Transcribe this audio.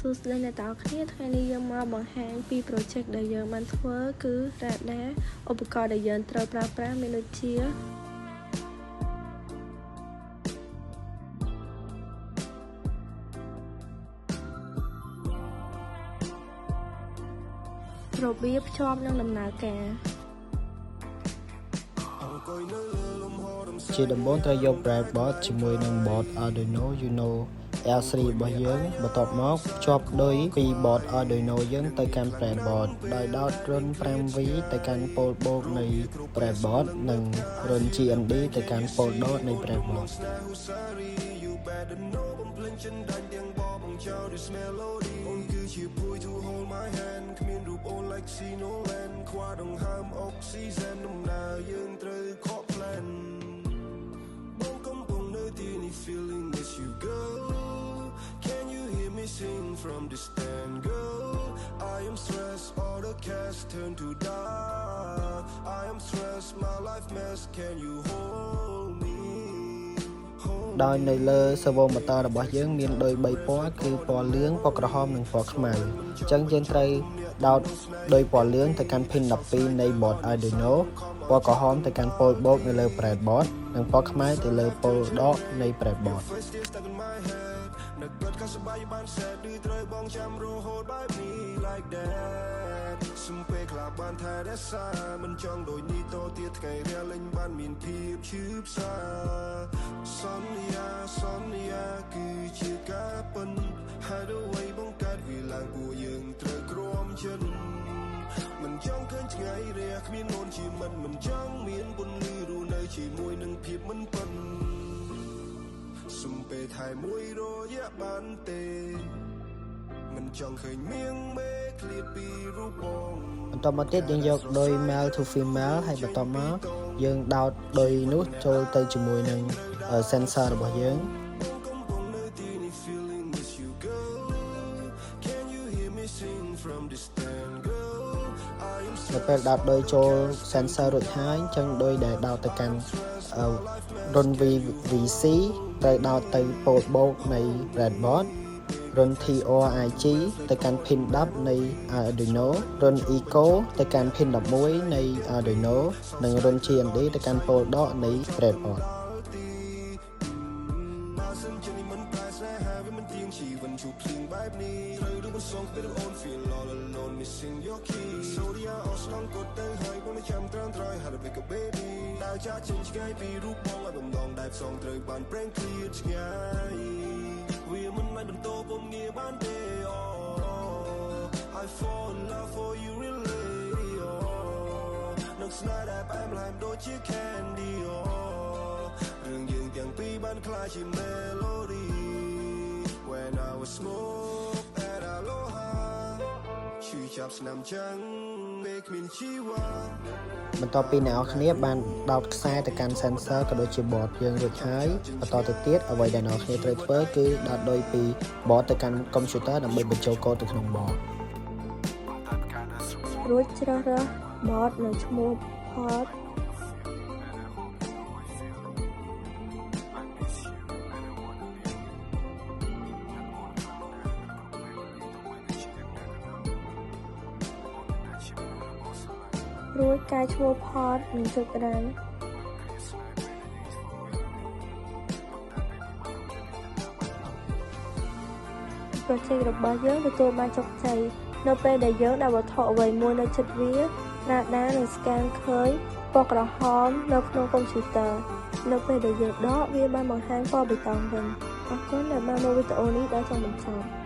សួស្តីអ្នកទាំងអស់គ្នាថ្ងៃនេះយើងមកបង្ហាញពី project ដែលយើងបានធ្វើគឺ radar ឧបករណ៍ដែលយើងត្រូវប្រើប្រាស់មានដូចជារបៀបភ្ជាប់នឹងដំណើរការជាដំបូងត្រូវយក breadboard ជាមួយនឹង board Arduino Uno L3 របស់យើងបន្ទាប់មកភ្ជាប់ដោយពី board Arduino យើងទៅកាន់ breadboard ដោយដោតរុន 5V ទៅកាន់ pole board នៃ breadboard និងរុន GND ទៅកាន់ pole dot នៃ breadboard Feeling as you go, can you hear me sing from distant girl? I am stressed, all the cash turn to dark. I am stressed, my life mess, can you hold me? ដោយនៅលើ servo motor របស់យើងមានដូច3ពណ៌គឺពណ៌លឿងពណ៌ក្រហមនិងពណ៌ខ្មៅអញ្ចឹងយើងត្រូវដោតដោយពណ៌លឿងទៅកាន់ pin 12នៃ board Arduino ពណ៌ក្រហមទៅកាន់ pole board នៅលើ breadboard និងពណ៌ខ្មៅទៅលើ pole dot នៃ breadboard សំពេលខ្លះបានថែរក្សាមិនចង់ដូចនេះតទៀតថ្ងៃរាលេងបានមានភាពឈឺផ្សាសន្យាគឺជាការពិនហើយអ្វីបង្កើតវាឡើងពួកយើងត្រូវក្រំចិត្តមិនចង់ឃើញថ្ងៃរាគ្មាននន់ជាមិត្តមិនចង់មានពន្លឺរស់នៅជាមួយនឹងភាពមិនពិនសំពេលថែមួយរយៈបានទេមិនចង់ឃើញមៀងមេឃលៀតពីរូបបងបន្តមកទៀតយើងយកដោយ male to female ហើយបន្តមកយើងដោតដោយនោះចូលទៅជាមួយនឹង sensor របស់យើងនៅពេលដោតដោយចូល sensor រួចហើយអញ្ចឹងដោយដែលដោតទៅកាន់រុន VC ត្រូវដោតទៅ pole board នៃ breadboard រុន TORIG ទៅកាន់ pin 10នៃ Arduino រុន Eco ទៅកាន់ pin 11នៃ Arduino និងរុន GND ទៅកាន់ pole dot នៃ breadboard ចាចេញឆ្ងាយពីរូបបងឲ្យបំណងដែលផ្សងត្រូវបានប្រេងឃ្លាតឆ្ងាយវាមិនមិនបន្តពុំងារបានទេ I fall in love for you really នឹងស្នេហ៍ដែលផ្អែមល្ហែមដូចជា candy រឿងយើងទាំងពីរបានក្លាយជា melody when I was smoke at Aloha ឈឺចាប់ស្នាមចាំងពេលគ្មានជីវ៉ាបន្ទាប់ពីអ្នកនរគ្នាបានដោតខ្សែទៅកាន់ sensor ក៏ដូចជា board យើងរួចហើយបន្តទៅទៀតអ្វីដែលអ្នកនរគ្នាត្រូវធ្វើគឺដោតដោយពី board ទៅកាន់ computer ដើម្បីបញ្ចូលកូដទៅក្នុង board រួចជ្រើសរើស board នៅឈ្មោះ portរួចកែឈ្មោះ port និងចុច run project របស់យើងទទួលបានជោគជ័យនៅពេលដែលយើងដាក់វត្ថុអ្វីមួយនៅជិតវា radar នឹង scan ឃើញពណ៌ក្រហមនៅក្នុងកុំព្យូទ័រនៅពេលដែលយើងដកវាបានបង្ហាញពណ៌បៃតងវិញអរគុណដែលបានមើលវីដេអូនេះដល់ចុងបញ្ចប់